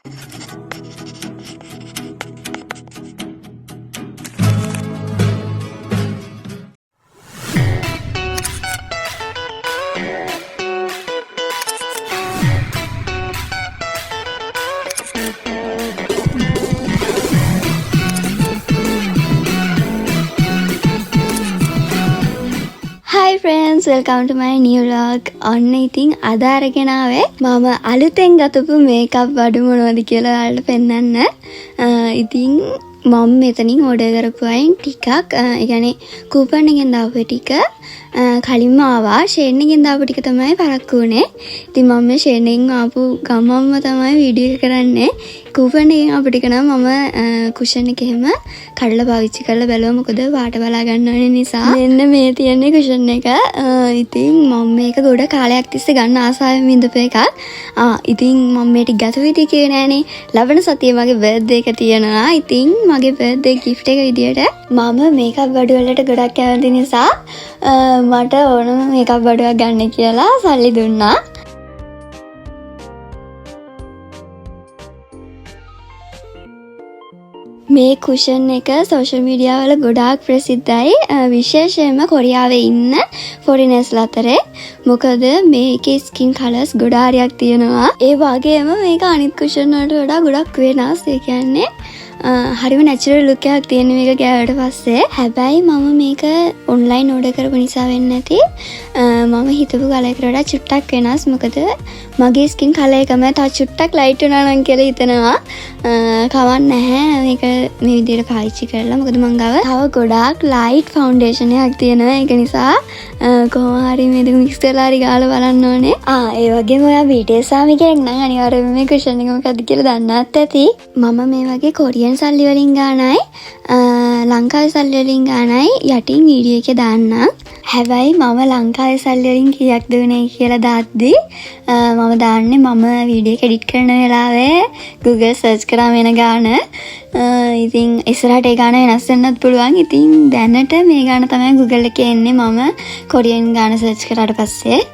Hi friends, welcome to my new vlog. ඔන්න ඉතින් අද අරගෙන ආවේ මම අලුතෙන් ගතපු මේකප් බඩු මොනවද කියලා ඔයාලට පෙන්නන්න. ඉතින් මම මෙතනින් ඕඩර් කරපු අයින් ටිකක් ඒ කියන්නේ කූපන් එකෙන් දාපු ටික කලින්ම ආවා. ෂේන් එකෙන් දාපු ටික තමයි පරක්කු වුනේ. ඉතින් මම මේ ෂේන් එකෙන් ආපු ගමම්ම තමයි වීඩියෝ එක කරන්නේ. කූපන් එකෙන් ආපු ටික නම් මම කුෂන් එකේම කඩලා පාවිච්චි කරලා බැලුවා. මොකද වාට බලා ගන්න ඕනේ නිසා. මෙන්න මේ තියෙන්නේ කුෂන් එක. ඉතින් මම මේක ගොඩ කාලයක් තිස්සේ ගන්න ආසාවෙන් විඳපු එකක්. ඉතින් මම මේ ටික ගත විදිහ කියේ නෑනේ. ලබන සතියේ මගේ බර්ත්ඩේ එක තියෙනවා. ඉතින් මගේ බර්ත්ඩේ ගිෆ්ට් එක විදියට මම මේකප් බඩු වලට ගොඩක් කැමති නිසා මට ඕනම මේකප් බඩුවක් ගන්න කියලා සල්ලි දුන්නා. මේ කුෂන් එක සෝෂල් මීඩියා වල ගොඩාක් ප්‍රසිද්ධයි. විශේෂයෙන්ම කොරියාවේ ඉන්න ෆොරිනර්ස් අතරේ. මොකද මේකේ ස්කින් කලර්ස් ගොඩාරියක් තියෙනවා. ඒ වගේම මේක අනිත් කුෂන් වලට වඩා ගොඩක් වෙනස්. ඒ කියන්නේ හරිම නැචරල් ලුක් එකක් තියෙන මේක ගෑවට පස්සේ. හැබැයි මම මේක ඔන්ලයින් ඕඩර් කරපු නිසා වෙන්නේ නැති මම හිතපු කලර් එකට වඩා චුට්ටක් වෙනස්. මොකද මගේ ස්කින් කලර් එකම තව චුට්ටක් ලයිට් වෙනවා නම් කියලා හිතනවා. කවන්න නැහැ මේක මේ විදිහට පාවිච්චි කරලා. මොකද මං ගාව තව ගොඩාක් ලයිට් ෆවුන්ඩේෂන් එකක් තියෙනවා. ඒක නිසා කොහොම හරි මේ දෙක මික්ස් කරලා හරි ගාලා බලන්න ඕනේ. ඒ වගේම ඔයා BTS ආමි කෙනෙක් නම් අනිවාර්යයෙන්ම මේ කුෂන් එක මොකක්ද කියලා දන්නත් ඇති. මම මේ වගේ කොරියන් සල්ලි වලින් ගානයි ලංකාවේ සල්ලි වලින් ගානයි යටින් වීඩියෝ එකේ දාන්නම්. හැබැයි මම ලංකාවේ සල්ලි වලින් කීයක් දුන්නේ කියලා දාද්දි මම දාන්නේ මම වීඩියෝ එක එඩිට් කරන වෙලාවේ Google search කරාම එන ගාන. ඉතින් ඉස්සරහට ඒ ගාන වෙනස් වෙන්නත් පුළුවන්. ඉතින් දැනට මේ ගාන තමයි Google එකේ එන්නේ මම කොරියන් ගාන search කරාට පස්සේ.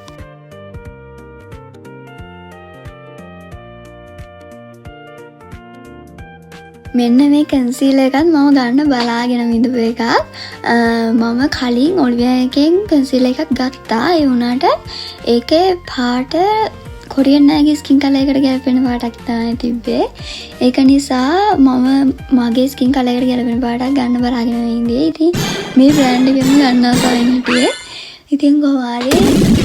මෙන්න මේ කන්සීලර් එකත් මම ගන්න බලාගෙන විඳපු එකක්. මම කලින් ඔලිවියා එකෙන් කන්සීලර් එකක් ගත්තා. ඒ වුණාට ඒකේ පාට කොරියන් අයගේ ස්කින් කලර් එකට ගැලපෙන පාටක් තමයි තිබ්බේ. ඒක නිසා මම මගේ ස්කින් කලර් එකට ගැලපෙන පාටක් ගන්න බලාගෙන ඉඳී. ඉතින් මේ බ්‍රෑන්ඩ් එකෙන් ගන්න ආසාවෙන් හිටියේ. ඉතින් කොහොමාරි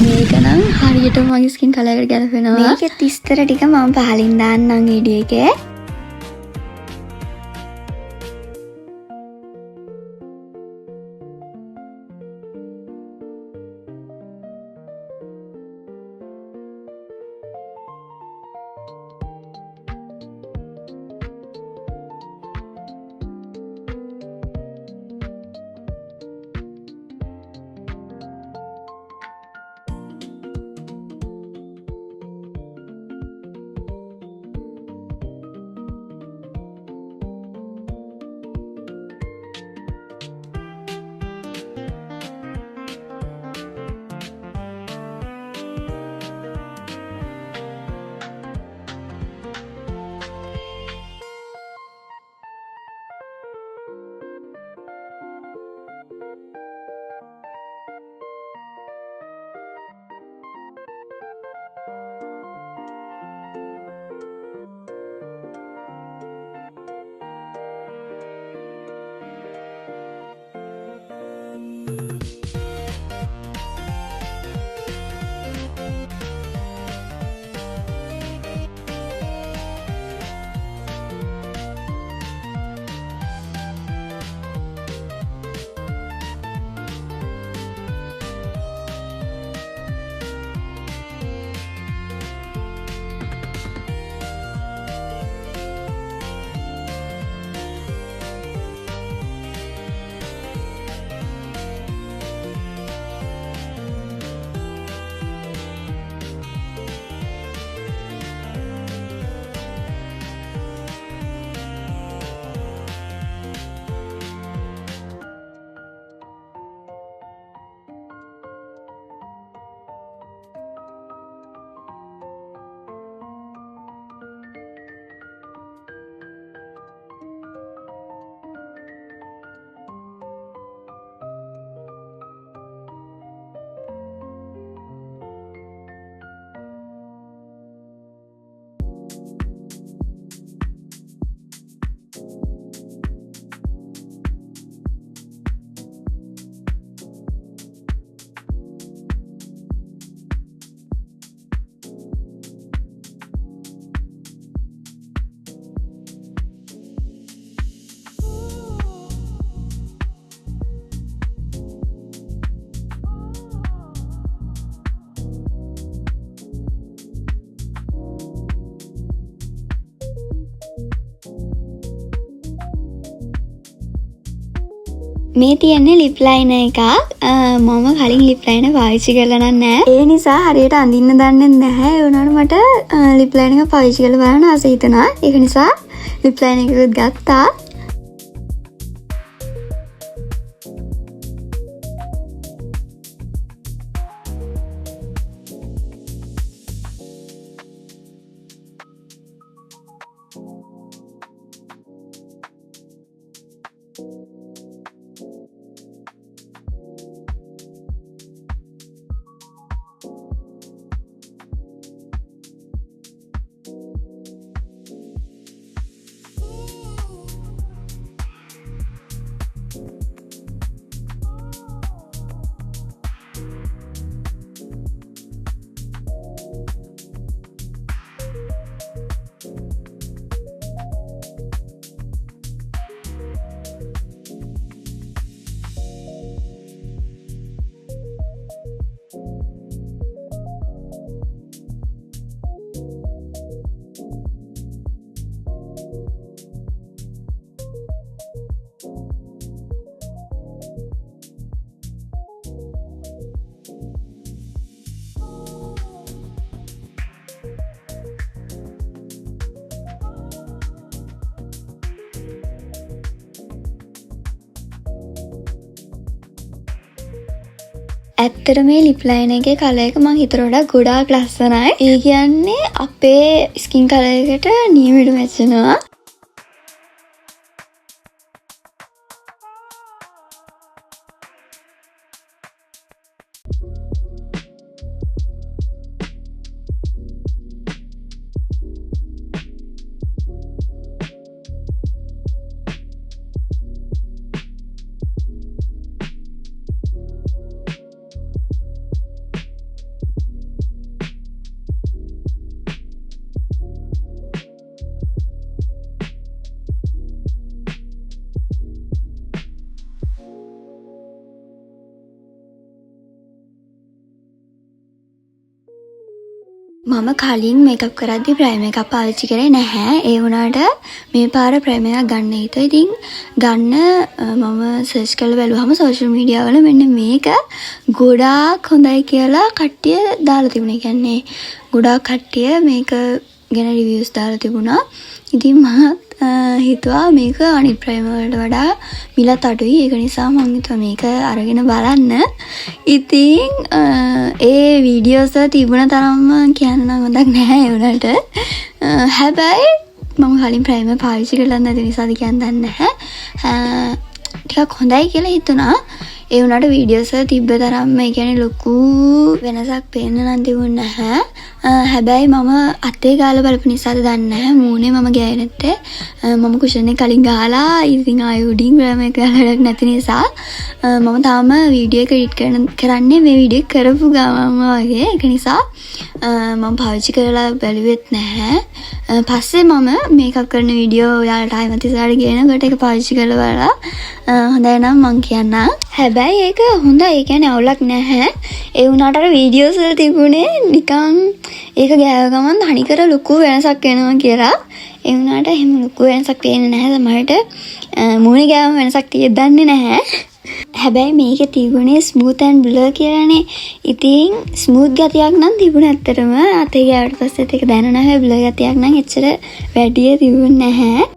මේක නම් හරියට මගේ ස්කින් කලර් එකට ගැලපෙනවා. මේකේ විස්තර ටික මම පහලින් දාන්නම් වීඩියෝ එකේ. මේ තියන්නේ ලිප් ලයිනර් එකක්. මම කලින් ලිප් ලයිනර් පාවිච්චි කරලා නැහැ. ඒ නිසා හරියට අඳින්න දන්නේ නැහැ. ඒ වුණාට මට ලිප් ලයිනර් එක පාවිච්චි කරලා බලන්න ආස හිතුණා. ඒක නිසා ලිප් ලයිනර් එකකුත් ගත්තා. ඇත්තට මේ ලිප් ලයිනර් එකේ කලර් එක මම හිතට වඩා ගොඩාක් ලස්සනයි. ඒ කියන්නේ අපේ ස්කින් කලර් එකට නියමෙට මැච් වෙනවා. මම කලින් මේකප් කරද්දි ප්‍රයිමර් එකක් පාවිච්චි කරේ නැහැ. ඒ වුණාට මේ පාර ප්‍රයිමර් එකක් ගන්න හිතුවා. ඉතින් ගන්න මම සර්ච් කරලා බැලුවම සෝෂල් මීඩියා වල මෙන්න මේක ගොඩාක් හොඳයි කියලා කට්ටිය දාලා තිබුණා. ඒ කියන්නේ ගොඩාක් කට්ටිය මේක ගැන රිවිව්ස් දාලා තිබුණා. ඉතින් මම හිතුවා මේක අනිත් ප්‍රයිමර් වලට වඩා මිලත් අඩුයි. ඒක නිසා මම හිතුවා මේක අරගෙන බලන්න. ඉතින් ඒ වීඩියෝස් වල තිබුණ තරම්ම කියන්න හොඳක් නැහැ ඒ උනට. හැබැයි මම කලින් ප්‍රයිමර් පාවිච්චි කරලා නැති නිසාද කියන්න දන්නේ නැහැ. ටිකක් හොඳයි කියලා හිතුණා. ඒ උනට වීඩියෝස් වල තිබ්බ තරම්ම ඒ කියන්නේ ලොකු වෙනසක් පේන්න නම් තිබුණ නැහැ. හැබැයි මම අතේ ගාලා බලපු නිසාද දන්නේ නැහැ. මූණේ මම ගෑවේ නැත්තේ. මම කුෂන් එක කලින් ගහලා ඉතින් ආයෙ උඩින් ග්‍රෑම් එක ගහලා නැති නිසා මම තාම වීඩියෝ එක එඩිට් කරන්නේ මේ වීඩියෝ කරපු ගමන්ම වගේ. ඒක නිසා මම පාවිච්චි කරලා බැලුවෙත් නැහැ. පස්සේ මම මේකප් කරන වීඩියෝ ඔයාලට ආයෙත් ඉස්සරහට ගේනකොට ඒක පාවිච්චි කරලා බලලා හොඳයි නම් මම කියන්නම්. හැබැයි ඒක හොඳයි. ඒ කියන්නේ අවුලක් නැහැ. ඒ වුණාට අර වීඩියෝස් වල තිබුණේ නිකන් ඒක ගෑව ගමන් තනිකර ලොකු වෙනසක් වෙනවා කියලා. ඒ වුණාට එහෙම ලොකු වෙනසක් පේන්නේ නැහැ. සමහරට මූණේ ගෑවම වෙනසක් තියෙන්නේ නැහැ. හැබැයි මේකේ තිබුණේ ස්මූත් ඇන්ඩ් බ්ලර් කියලානේ. ඉතින් ස්මූත් ගතියක් නම් තිබුණ ඇත්තටම අතේ ගෑවට පස්සෙත් ඒක දැනුණා. හැබැයි බ්ලර් ගතියක් නම් එච්චර වැඩිය තිබුණ නැහැ.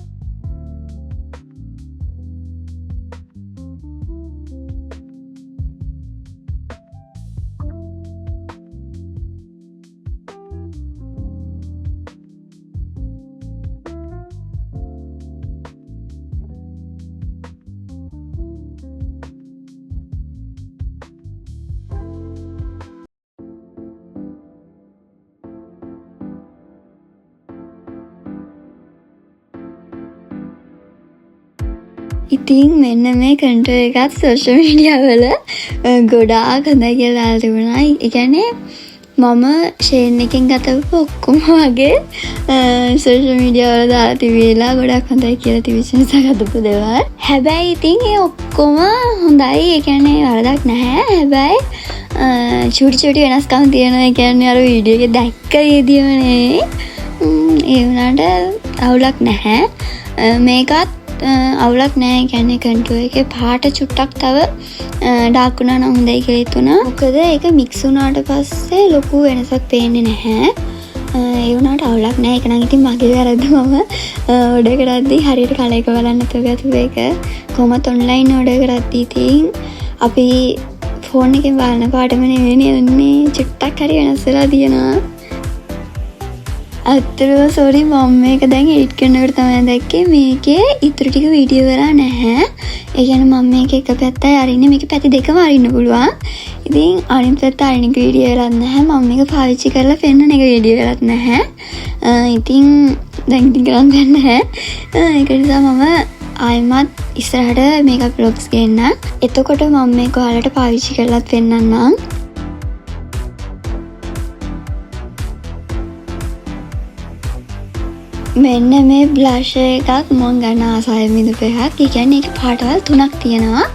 ඉතින් මෙන්න මේ කන්ට්‍රෝ එකත් සෝෂල් මීඩියා වල ගොඩාක් හොඳයි කියලා තිබුණා. ඒ කියන්නේ මම ෂේන් එකෙන් ගතපු ඔක්කොම වගේ සෝෂල් මීඩියා වල දාලා තිබිලා ගොඩක් හොඳයි කියලා තිබිච්ච නිසා ගතපු දේවල්. හැබැයි ඉතින් ඒ ඔක්කොම හොඳයි. ඒ කියන්නේ වරදක් නැහැ. හැබැයි චූටි වෙනස්කම් තියෙනවා. ඒ කියන්නේ අර වීඩියෝ එකේ දැක්ක විදියමනේ. ඒ වුණාට අවුලක් නැහැ. මේකත් අවුලක් නෑ. ඒ කියන්නේ කන්ට්‍රෝ එකේ පාට චුට්ටක් තව ඩාර්ක් වුණා නම් හොඳයි කියලා හිතුණා. මොකද ඒක මික්ස් වුණාට පස්සේ ලොකු වෙනසක් පේන්නේ නැහැ. ඒ වුණාට අවුලක් නෑ. ඒක නම් ඉතින් මගේ වැරද්ද. මම ඕඩර් කරද්දී හරියට කලර් එක බලන්න නැතුව ගත්ත එක. කොහොමත් ඔන්ලයින් ඕඩර් කරද්දී ඉතින් අපි ෆෝන් එකෙන් බලන පාටම නෙවෙයි එන්නේ. චුට්ටක් හරි වෙනස් වෙලා තියෙනවා. අත්තරම සෝරි මම මේක දැන් එඩිට් කරනකොට තමයි දැක්කේ මේකේ ඉතුරු ටික වීඩියෝ වෙලා නැහැ. ඒ කියන්නේ මම මේක එක පැත්තයි අරින්නේ. මේක පැති දෙකම අරින්න පුළුවන්. ඉතින් අනිත් පැත්ත අරින්න වීඩියෝ වෙලා නැහැ. මම මේක පාවිච්චි කරලා පෙන්නන එක වීඩියෝ වෙලත් නැහැ. ඉතින් දැන් ඉතින් කරන්න දෙයක් නැහැ. ඒක නිසා මම ආයෙමත් ඉස්සරහට මේක බ්ලොග්ස් ගේන්න. එතකොට මම මේක ඔයාලට පාවිච්චි කරලාත් පෙන්නන්නම්. මෙන්න මේ බ්ලෂ් එකක් මම ගන්න ආසාවෙන් විඳපු එකක්. ඒ කියන්නේ ඒක පාටවල් 3ක් තියෙනවා.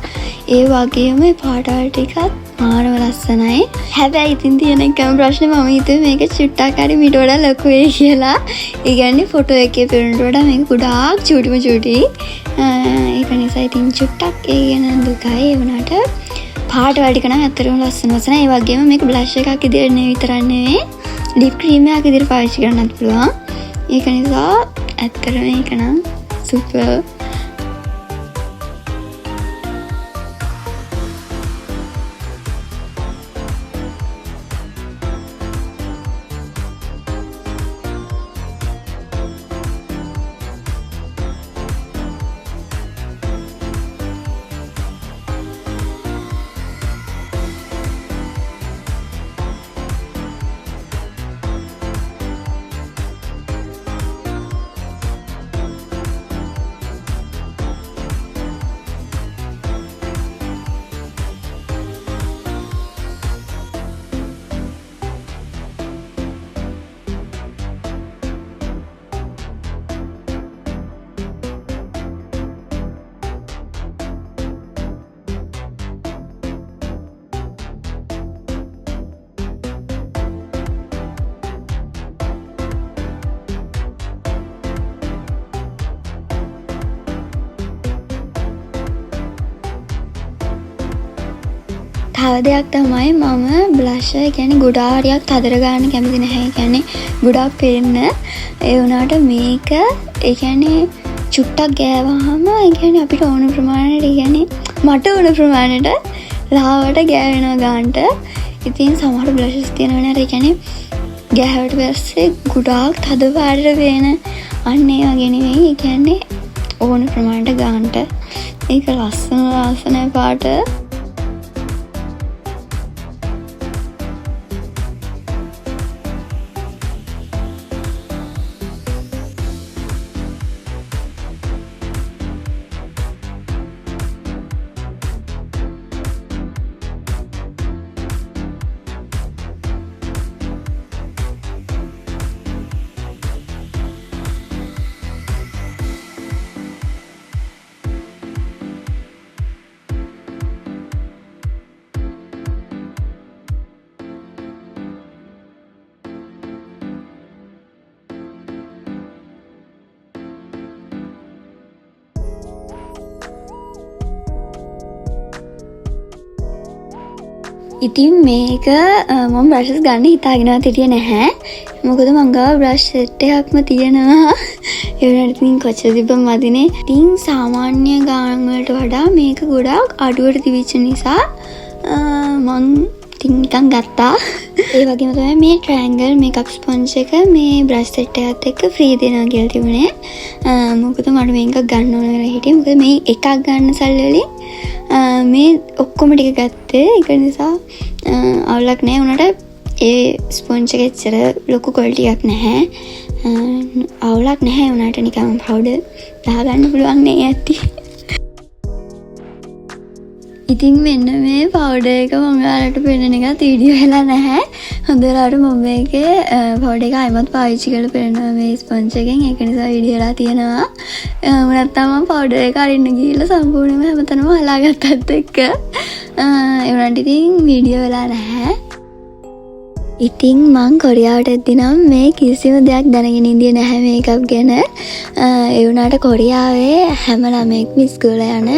ඒ වගේම මේ පාටවල් ටිකත් මාරම ලස්සනයි. හැබැයි ඉතින් තියෙන එකම ප්‍රශ්නේ මම හිතුවේ මේක චුට්ටක් හරි මීට වඩා ලොකු වෙයි කියලා. ඒ කියන්නේ ෆොටෝ එකේ පේනට වඩා මේක ගොඩාක් චූටි. ඒක නිසා ඉතින් චුට්ටක් ඒ ගැන දුකයි. ඒ වුණාට පාටවල් ටික නම් ඇත්තටම ලස්සනයි. ඒ වගේම මේක බ්ලෂ් එකක් විදිහට විතරක් නෙවෙයි ලිප් ක්‍රීම් එකක් විදිහට පාවිච්චි කරන්නත් පුළුවන්. ඒක නිසා ඇත්තටම මේක නම් සුපර්. තව දෙයක් තමයි මම බ්ලෂ් කියන්නේ ගොඩාරියක් තදර ගන්න කැමති නැහැ. ඒ කියන්නේ ගොඩාක් පේන්න. ඒ වුණාට මේක ඒ කියන්නේ චුට්ටක් ගෑවහම ඒ කියන්නේ අපිට ඕන ප්‍රමාණයට ඒ කියන්නේ මට ඕන ප්‍රමාණයට ලාවට ගෑවෙනවා ගන්නට. ඉතින් සමහර බ්ලෂස් තියෙනවා නේද? ඒ කියන්නේ ගෑවට පස්සේ ගොඩාක් තද පාටට පේන අන්න ඒ වගේ නෙවෙයි. ඒ කියන්නේ ඕන ප්‍රමාණයට ගන්නට. ඒක ලස්සන පාට. ඉතින් මේක මම බ්‍රෂස් ගන්න හිතාගෙනවත් හිටියේ නැහැ. මොකද මං ගාව බ්‍රෂ් සෙට් එකක්ම තියෙනවා. ඒ වුණාට ඉතින් කොච්චර තිබ්බම මදිනේ. ඉතින් සාමාන්‍ය ගාන වලට වඩා මේක ගොඩාක් අඩුවට තිබිච්ච නිසා මං ඉතින් නිකන් ගත්තා. ඒ වගේම තමයි මේ ට්‍රයැන්ගල් මේකප් ස්පොන්ජ් එක මේ බ්‍රෂ් සෙට් එකත් එක්ක ෆ්‍රී දෙනවා කියලා තිබුණේ. මොකද මට මේක ගන්න ඕන වෙලා හිටියේ. මොකද මේ එකක් ගන්න සල්ලි වලින් මේ ඔක්කොම ටික ගත්තේ. ඒක නිසා අවුලක් නැහැ. උනට ඒ ස්පොන්ජ් එක එච්චර ලොකු ක්වොලිටි එකක් නැහැ. අවුලක් නැහැ. උනට නිකන් පවුඩර් දාගන්න පුළුවන් නේ ඇති. ඉතින් මෙන්න මේ පවුඩර් එක මම ඔයාලට පෙන්නන එකත් වීඩියෝ වෙලා නැහැ. හොඳට මම මේකේ පවුඩර් එක ආයෙමත් පාවිච්චි කරලා පෙන්නනවා මේ ස්පොන්ජ් එකෙන්. ඒක නිසා වීඩියෝ වෙලා තියෙනවා. නැත්තම් මම පවුඩර් එක අරින්න ගිහිල්ලා සම්පූර්ණයෙන්ම හැමතැනම හලාගත්තත් එක්ක ඒ වුණාට ඉතින් වීඩියෝ වෙලා නැහැ. ඉතින් මං කොරියාවට එද්දි නම් මේ කිසිම දෙයක් දැනගෙන ඉඳියේ නැහැ මේකප් ගැන. ඒ වුණාට කොරියාවේ හැම ළමෙක්ම ඉස්කෝලේ යන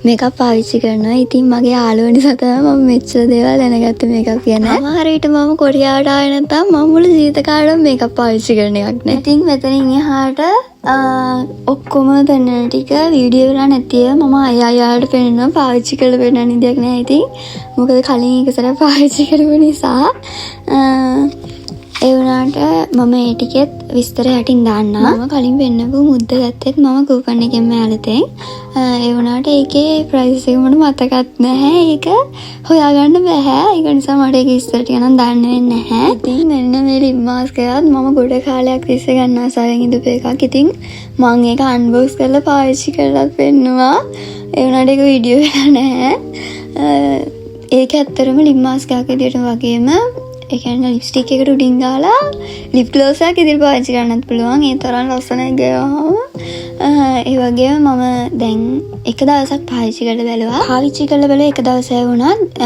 මේකප් පාවිච්චි කරනවා. ඉතින් මගේ යාළුවෝ නිසා තමයි මම මෙච්චර දේවල් දැනගත්තේ මේකප් ගැන. සමහර විට මම කොරියාවට ආවේ නැත්නම් මම මුළු ජීවිත කාලෙම මේකප් පාවිච්චි කරන එකක් නෑ. ඉතින් මෙතනින් එහාට ඔක්කොම දැනන ටික වීඩියෝ වල නැතිව මම අයියාට පෙන්නනවා පාවිච්චි කරලා පෙන්නන දෙයක් නෑ. ඉතින් මොකද කලින් එක සැරයක් පාවිච්චි කරපු නිසා ඒ වුණාට මම ඒ ටිකෙත් විස්තර යටින් දාන්නම්. මම කලින් පෙන්නපු මුද්ද ගත්තෙත් මම කූපන් එකෙන් මෑලතෙන්. ඒ වුණාට ඒකේ ප්‍රයිස් එක මට මතකත් නැහැ. ඒක හොයාගන්න බෑ. ඒක නිසා මට ඒක විස්තර ටික නම් දාන්න වෙන්නේ නැහැ. ඉතින් මෙන්න මේ ලිප් මාස්ක් එකත් මම ගොඩ කාලයක් තිස්සේ ගන්න ආසාවෙන් ඉඳපු එකක්. ඉතින් මම ඒක අන්බොක්ස් කරලා පාවිච්චි කරලා පෙන්නුවා. ඒ වුණාට ඒක වීඩියෝ වෙලා නැහැ. ඒක ඇත්තටම ලිප් මාස්ක් එකක් විදියට වගේම ඒ කියන්නේ ලිප්ස්ටික් එකට උඩින් දාලා ලිප් ග්ලෝස් එකක් ඉදිරියට පාවිච්චි කරන්නත් පුළුවන්. ඒ තරම් ලස්සනයි ගේවම. ඒ වගේම මම දැන් එක දවසක් පාවිච්චි කරලා බැලුවා. පාවිච්චි කරලා බැලුවා එක දවසක් වුණත්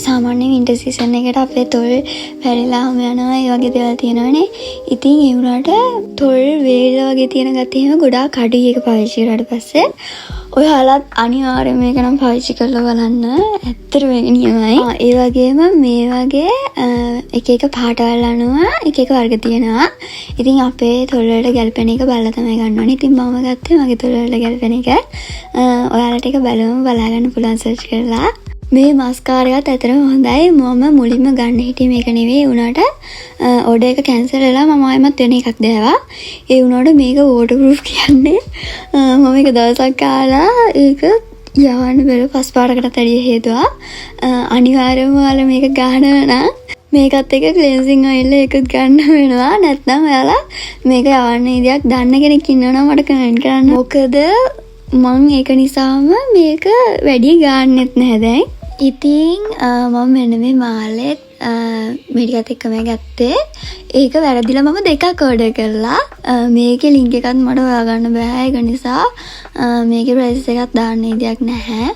සාමාන්‍ය වින්ටර් සීසන් එකට අපේ තොල් පැරිලාම යනවා. ඒ වගේ දේවල් තියෙනවනේ. ඉතින් ඒ වුණාට තොල් වේල වගේ තියෙන ගතිය එහෙම ගොඩාක් අඩුයි ඒක පාවිච්චි කරාට පස්සේ. ඔයාලත් අනිවාර්යයෙන් මේක නම් පාවිච්චි කරලා බලන්න. ඇත්තට මේක නියමයි. ඒ වගේම මේ වගේ එක එක පාටවල් අනුව එක එක වර්ග තියෙනවා. ඉතින් අපේ තොල් වලට ගැලපෙන එක බලලා තමයි ගන්න ඕනේ. ඉතින් මම ගත්තේ මගේ තොල් වලට ගැලපෙන එක. ඔයාලට ඒක බලමු බලා ගන්න පුළුවන් සර්ච් කරලා. මේ මස්කාරා එකත් ඇත්තටම හොඳයි. මම මුලින්ම ගන්න හිටියේ මේක නෙවෙයි. උනාට ඕඩර් එක කැන්සල් වෙලා මම ආයෙමත් වෙන එකක් දැවා. ඒ වුණාට මේක වෝටර් ප්‍රූෆ් කියන්නේ මම එක දවසක් කාලා ඒක යවන්න බැලුව පස් පාරකට ඇඩිය හේතුවා. අනිවාර්යයෙන්ම ඔයාලා මේක ගන්නවා නම් මේකත් එක ක්ලෙන්සිං ඔයිල් එකත් ගන්න වෙනවා. නැත්නම් ඔයාලා මේක යවන්න ඉදියක් දන්න කෙනෙක් ඉන්නවනම් මට කමෙන්ට් කරන්න. මොකද මං ඒක නිසාම මේක වැඩි ගන්නෙත් නැහැ දැන්. ඉතින් මම මෙන්න මේ මාලෙත් මේ ටිකත් එක්කම ගත්තේ. ඒක වැරදිලා මම දෙකක් ඕඩර් කළා. මේකේ ලින්ක් එකත් මට හොයාගන්න බෑ. ඒක නිසා මේකේ ප්‍රයිස් එකක් දාන්න ඉඩයක් නැහැ.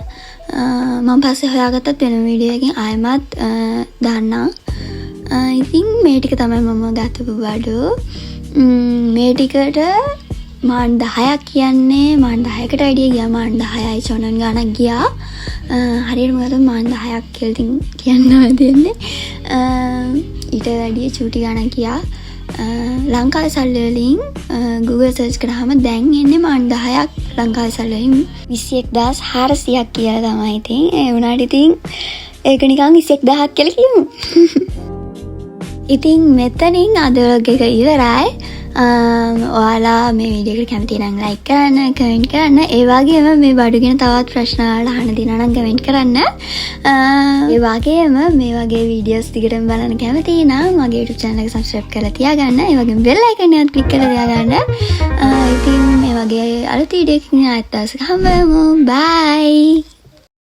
මම පස්සේ හොයාගත්තත් වෙන වීඩියෝ එකකින් ආයෙමත් දාන්නම්. ඉතින් මේ ටික තමයි මම ගත්තපු බඩු. මේ ටිකට මාන් 10ක් කියන්නේ මාන් 10කට වැඩිය ගියා. මාන් 10යි චොනන් ගානක් ගියා. හරියට මොකද මාන් 10ක් කියලා කියන්න දෙන්නේ. ඊට වැඩිය චූටි ගානක් ගියා. ලංකාවේ සල්ලි වලින් Google search කරාම දැන් එන්නේ මාන් 10ක් ලංකාවේ සල්ලි වලින් 21400ක් කියලා තමයි. ඉතින් ඒ වුණාට ඉතින් ඒක නිකන් 21000ක් කියලා කියමු. ඉතින් මෙතනින් අද vlog එක ඉවරයි. ඔයාලා මේ වීඩියෝ එකට කැමති නම් ලයික් කරන්න, කමෙන්ට් කරන්න. ඒ වගේම මේ බඩු ගැන තවත් ප්‍රශ්න වලට අහන්න දිනා නම් කමෙන්ට් කරන්න. ඒ වගේම මේ වගේ වීඩියෝස් දිගටම බලන්න කැමති නම් මගේ YouTube channel එක subscribe කරලා තියාගන්න. ඒ වගේම bell icon එකත් click කරලා තියාගන්න. ඉතින් මේ වගේ අලුත් වීඩියෝ එකකින් ආයෙත් දවසක හම්බ වෙමු. bye.